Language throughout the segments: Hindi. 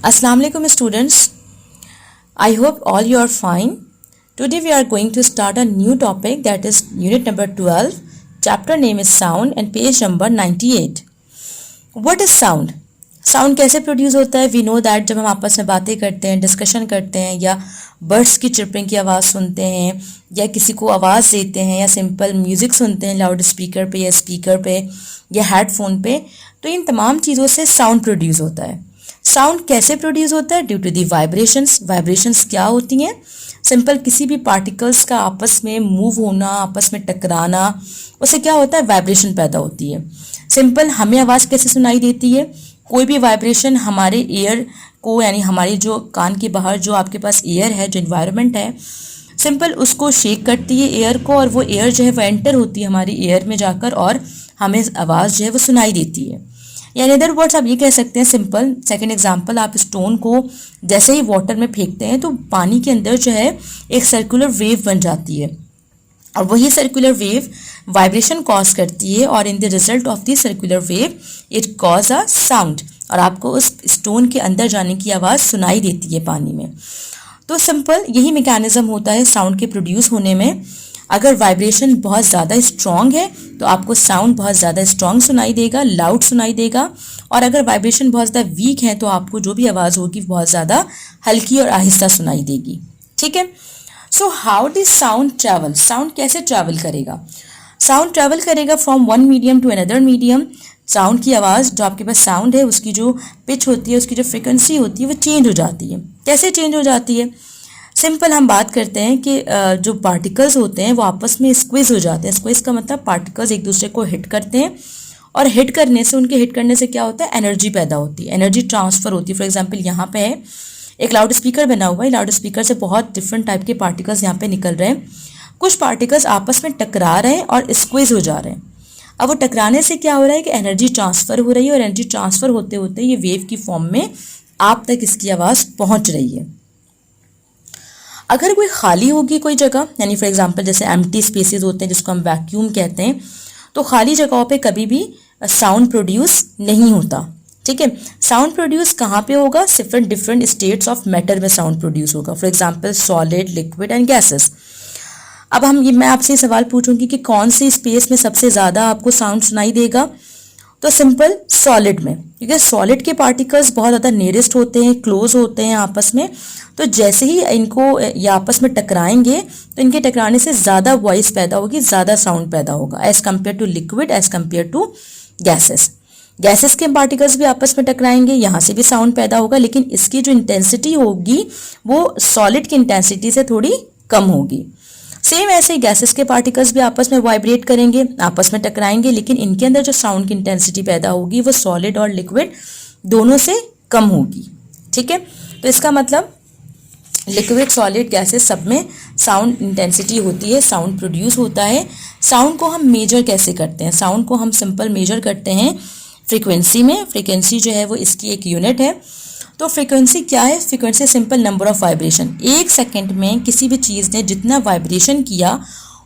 Assalamu alaikum students. I hope all you are fine. Today we are going to start a new topic, that is unit number 12. Chapter name is sound and page number 98. What is sound? Sound कैसे प्रोड्यूस होता है? वी नो दैट जब हम आपस में बातें करते हैं, डिस्कशन करते हैं या बर्ड्स की चिरपिंग की आवाज़ सुनते हैं या किसी को आवाज़ देते हैं या सिंपल म्यूज़िक सुनते हैं लाउड स्पीकर पे या स्पीकर पे या हेडफोन पे, तो इन तमाम चीज़ों से साउंड प्रोड्यूस होता है. साउंड कैसे प्रोड्यूस होता है? Due to the vibrations. Vibrations क्या होती हैं? सिंपल किसी भी पार्टिकल्स का आपस में मूव होना, आपस में टकराना, उससे क्या होता है? वाइब्रेशन पैदा होती है. सिंपल हमें आवाज़ कैसे सुनाई देती है? कोई भी वाइब्रेशन हमारे एयर को, यानी हमारी जो कान के बाहर जो आपके पास एयर है, जो इन्वायरमेंट है, सिंपल उसको शेक करती है एयर को, और वो एयर जो है वो एंटर होती है हमारी एयर में जाकर और हमें आवाज़ जो है वो सुनाई देती है. यानी अदर वर्ड्स आप ये कह सकते हैं, सिंपल सेकंड एग्जांपल, आप स्टोन को जैसे ही वाटर में फेंकते हैं तो पानी के अंदर जो है एक सर्कुलर वेव बन जाती है, और वही सर्कुलर वेव वाइब्रेशन कॉज करती है, और in the result of the circular wave it cause a sound, और आपको उस स्टोन के अंदर जाने की आवाज़ सुनाई देती है पानी में. तो सिंपल यही मैकेनिज्म होता है साउंड के प्रोड्यूस होने में. अगर वाइब्रेशन बहुत ज़्यादा स्ट्रॉन्ग है तो आपको साउंड बहुत ज़्यादा स्ट्रॉन्ग सुनाई देगा, लाउड सुनाई देगा, और अगर वाइब्रेशन बहुत ज़्यादा वीक है तो आपको जो भी आवाज़ होगी बहुत ज़्यादा हल्की और आहिस्ता सुनाई देगी. ठीक है. So how does sound travel? Sound कैसे ट्रैवल करेगा? साउंड ट्रैवल करेगा from one medium to another medium. Sound की आवाज़, जो आपके पास साउंड है, उसकी जो पिच होती है, उसकी जो फ्रिक्वेंसी होती है, वो चेंज हो जाती है. कैसे चेंज हो जाती है? सिंपल हम बात करते हैं कि जो पार्टिकल्स होते हैं वो आपस में स्क्विज हो जाते हैं. स्क्विज का मतलब पार्टिकल्स एक दूसरे को हिट करते हैं, और हिट करने से, उनके हिट करने से क्या होता है? एनर्जी पैदा होती है, एनर्जी ट्रांसफ़र होती है. फॉर एग्जांपल यहाँ पे है एक लाउड स्पीकर बना हुआ है. लाउड स्पीकर से बहुत डिफरेंट टाइप के पार्टिकल्स यहाँ पे निकल रहे हैं. कुछ पार्टिकल्स आपस में टकरा रहे हैं और स्क्विज हो जा रहे हैं. अब वो टकराने से क्या हो रहा है कि एनर्जी ट्रांसफ़र हो रही है, और एनर्जी ट्रांसफ़र होते होते ये वेव की फॉर्म में आप तक इसकी आवाज़ पहुँच रही है. अगर कोई खाली होगी कोई जगह, यानी फॉर एग्जांपल जैसे एम्प्टी स्पेसेस होते हैं जिसको हम वैक्यूम कहते हैं, तो खाली जगहों पे कभी भी साउंड प्रोड्यूस नहीं होता. ठीक है. साउंड प्रोड्यूस कहाँ पे होगा? डिफरेंट स्टेट्स ऑफ मैटर में साउंड प्रोड्यूस होगा. For example solid, liquid and gases. अब मैं आपसे सवाल पूछूंगी कि कौन सी स्पेस में सबसे ज़्यादा आपको साउंड सुनाई देगा? तो सिंपल सॉलिड में, क्योंकि सॉलिड के पार्टिकल्स बहुत ज़्यादा नियरेस्ट होते हैं, क्लोज होते हैं आपस में. तो जैसे ही इनको ये आपस में टकराएंगे तो इनके टकराने से ज़्यादा वॉइस पैदा होगी, ज़्यादा साउंड पैदा होगा as compared to liquid, as compared to gases. Gases के पार्टिकल्स भी आपस में टकराएंगे, यहाँ से भी साउंड पैदा होगा, लेकिन इसकी जो इंटेंसिटी होगी वो सॉलिड की इंटेंसिटी से थोड़ी कम होगी. सेम ऐसे ही गैसेस के पार्टिकल्स भी आपस में वाइब्रेट करेंगे, आपस में टकराएंगे, लेकिन इनके अंदर जो साउंड की इंटेंसिटी पैदा होगी वो सॉलिड और लिक्विड दोनों से कम होगी. ठीक है. तो इसका मतलब लिक्विड, सॉलिड, गैसेस सब में साउंड इंटेंसिटी होती है, साउंड प्रोड्यूस होता है. साउंड को हम मेजर कैसे करते हैं? साउंड को हम सिंपल मेजर करते हैं फ्रीक्वेंसी में. फ्रीक्वेंसी जो है वो इसकी एक यूनिट है. तो फ्रीक्वेंसी क्या है? Frequency simple number of vibration. एक सेकंड में किसी भी चीज़ ने जितना वाइब्रेशन किया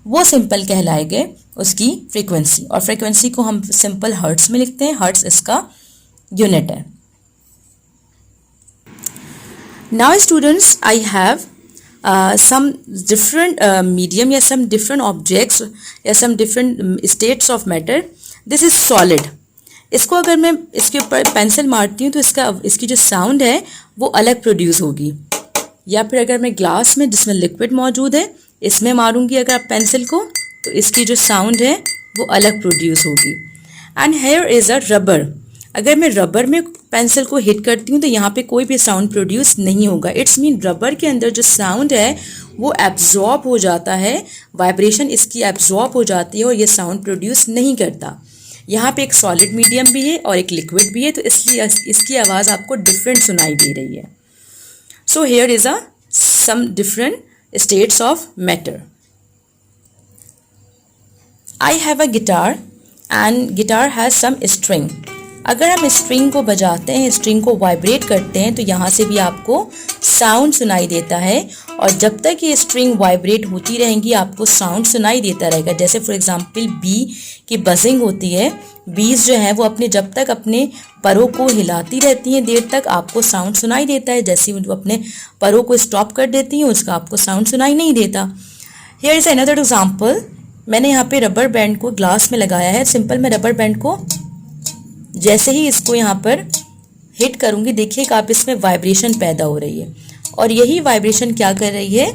वो सिंपल कहलाएगा उसकी फ्रीक्वेंसी, और फ्रीक्वेंसी को हम सिंपल हर्ट्स में लिखते हैं. हर्ट्स इसका यूनिट है. Now students, I have some different medium या some different objects या some different states of matter. This is solid. इसको अगर मैं इसके ऊपर पेंसिल मारती हूँ तो इसकी जो साउंड है वो अलग प्रोड्यूस होगी. या फिर अगर मैं ग्लास में जिसमें लिक्विड मौजूद है इसमें मारूंगी अगर आप पेंसिल को, तो इसकी जो साउंड है वो अलग प्रोड्यूस होगी. And here is a rubber. अगर मैं रबर में पेंसिल को हिट करती हूँ तो यहाँ पे कोई भी साउंड प्रोड्यूस नहीं होगा. इट्स मीन रबर के अंदर जो साउंड है वो एब्जॉर्ब हो जाता है, वाइब्रेशन इसकी एब्जॉर्ब हो जाती है और ये साउंड प्रोड्यूस नहीं करता. यहाँ पे एक सॉलिड मीडियम भी है और एक लिक्विड भी है, तो इसलिए इसकी आवाज़ आपको डिफरेंट सुनाई दे रही है. So here is some different states of matter. I have a guitar and guitar has some string. अगर हम स्ट्रिंग को बजाते हैं, स्ट्रिंग को वाइब्रेट करते हैं, तो यहाँ से भी आपको साउंड सुनाई देता है। और जब तक ये स्ट्रिंग वाइब्रेट होती रहेंगी आपको साउंड सुनाई देता रहेगा। जैसे फॉर एग्जांपल बी की बजिंग होती है, बीज जो है वो अपने जब तक अपने परों को हिलाती रहती हैं देर तक आपको साउंड सुनाई देता है। जैसे वो अपने परों को स्टॉप कर देती हैं उसका आपको साउंड सुनाई नहीं देता। Here is another example. मैंने यहाँ पे रबर बैंड को ग्लास में लगाया है। सिंपल मैं रबर बैंड को जैसे ही इसको यहाँ पर हिट करूँगी, देखिएगा आप इसमें वाइब्रेशन पैदा हो रही है और यही वाइब्रेशन क्या कर रही है।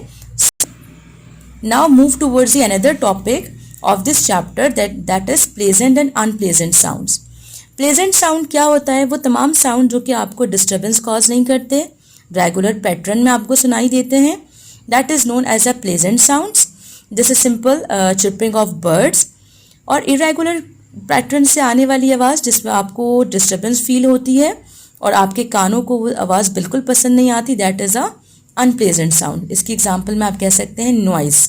Now move towards the another topic of this chapter that is pleasant and unpleasant sounds. Pleasant sound क्या होता है? वो तमाम साउंड जो कि आपको डिस्टर्बेंस कॉज नहीं करते, रेगुलर पैटर्न में आपको सुनाई देते हैं, that is known as a pleasant sounds. This is simple chirping of birds. और इरेगुलर पैटर्न से आने वाली आवाज़ जिसमें आपको डिस्टर्बेंस फील होती है और आपके कानों को वो आवाज़ बिल्कुल पसंद नहीं आती, that is a unpleasant sound. इसकी एग्जांपल में आप कह सकते हैं नॉइज़।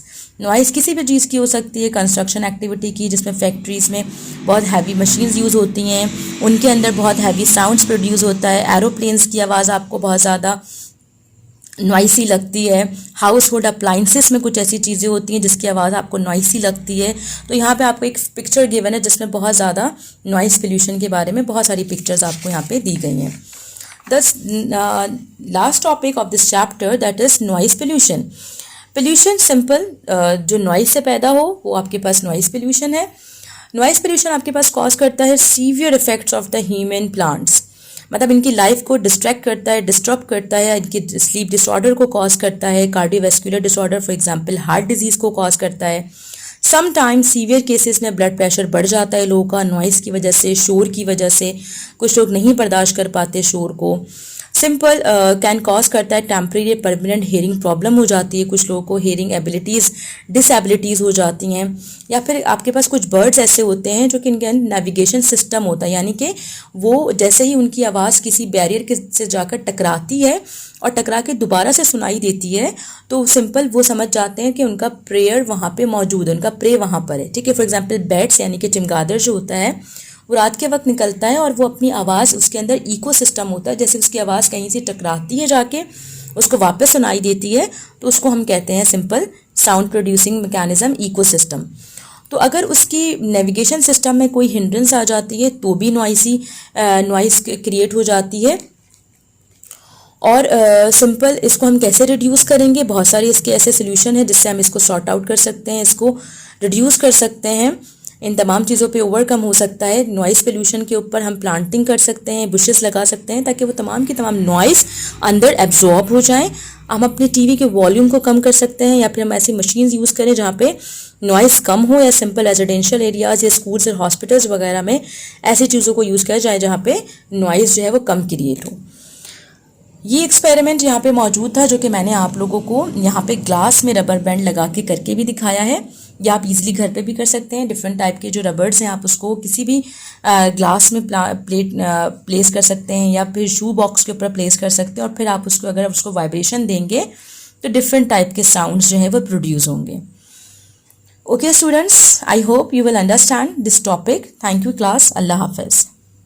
नॉइज़ किसी भी चीज़ की हो सकती है, कंस्ट्रक्शन एक्टिविटी की, जिसमें फैक्ट्रीज़ में बहुत हैवी मशीन्स यूज़ होती हैं, उनके अंदर बहुत हैवी साउंड्स प्रोड्यूस होता है। एरोप्लेन्स की आवाज़ आपको बहुत ज़्यादा नॉइसी लगती है। हाउस होल्ड अप्लाइंसेस में कुछ ऐसी चीज़ें होती हैं जिसकी आवाज़ आपको नॉइसी लगती है। तो यहाँ पे आपको एक पिक्चर गिवन है जिसमें बहुत ज़्यादा नॉइस पोल्यूशन के बारे में बहुत सारी पिक्चर्स आपको यहाँ पे दी गई हैं। The last topic of this chapter that is noise pollution. Pollution simple जो नॉइस से पैदा हो वो आपके पास नॉइस पोल्यूशन है। नॉइस पोल्यूशन आपके पास कॉज करता है severe effects of the human plants, मतलब इनकी लाइफ को डिस्ट्रैक्ट करता है, डिस्टर्ब करता है, इनकी स्लीप डिसऑर्डर को कॉज करता है, cardiovascular disorder for example heart disease को कॉज करता है। समटाइम्स सीवियर केसेस में ब्लड प्रेशर बढ़ जाता है लोगों का नॉइस की वजह से, शोर की वजह से। कुछ लोग नहीं बर्दाश्त कर पाते शोर को। सिंपल कैन कॉज करता है टेम्परेरी परमानेंट हेयरिंग प्रॉब्लम हो जाती है, कुछ लोगों को हेयरिंग एबिलिटीज़ डिसएबिलिटीज़ हो जाती हैं। या फिर आपके पास कुछ बर्ड्स ऐसे होते हैं जो कि इनके नेविगेशन सिस्टम होता है, यानी कि वो जैसे ही उनकी आवाज़ किसी बैरियर से जाकर टकराती है और टकरा के दोबारा से सुनाई देती है तो सिंपल वो समझ जाते हैं कि उनका प्रेयर वहाँ पे मौजूद है, उनका प्रे वहाँ पर है। ठीक है, फॉर एग्जांपल बैट्स यानी कि चमगादड़ जो होता है वो रात के वक्त निकलता है और वो अपनी आवाज़, उसके अंदर इको सिस्टम होता है, जैसे उसकी आवाज़ कहीं से टकराती है जाके उसको वापस सुनाई देती है तो उसको हम कहते हैं simple sound producing mechanism echo system. तो अगर उसकी नेविगेशन सिस्टम में कोई हिंड्रेंस आ जाती है तो भी नॉइस क्रिएट हो जाती है। और सिंपल इसको हम कैसे रिड्यूस करेंगे? बहुत सारे इसके ऐसे सोल्यूशन है जिससे हम इसको सॉर्ट आउट कर सकते हैं, इसको रिड्यूस कर सकते हैं। इन तमाम चीज़ों पे ओवरकम हो सकता है। नॉइस पोल्यूशन के ऊपर हम प्लांटिंग कर सकते हैं, बुशेस लगा सकते हैं ताकि वो तमाम की तमाम नॉइस अंदर एब्जॉर्ब हो जाएं। हम अपने टीवी के वॉल्यूम को कम कर सकते हैं या फिर हम ऐसी मशीन्स यूज़ करें जहाँ पे नॉइस कम हो, या सिंपल रेजिडेंशियल एरियाज़ या स्कूल्स और हॉस्पिटल्स वगैरह में ऐसी चीज़ों को यूज़ किया जाए जहाँ पे नॉइस जो है वो कम क्रिएट हो। ये एक्सपेरिमेंट यहाँ पे मौजूद था जो कि मैंने आप लोगों को यहाँ पे ग्लास में रबर बैंड लगा के करके भी दिखाया है, या आप इजीली घर पे भी कर सकते हैं। डिफरेंट टाइप के जो रबर्ड्स हैं आप उसको किसी भी ग्लास में प्लेस कर सकते हैं या फिर शू बॉक्स के ऊपर प्लेस कर सकते हैं और फिर आप उसको अगर उसको वाइब्रेशन देंगे तो डिफरेंट टाइप के साउंड्स जो है वो प्रोड्यूस होंगे। Okay students, I hope you will understand this topic. Thank you class. Allah हाफिज़।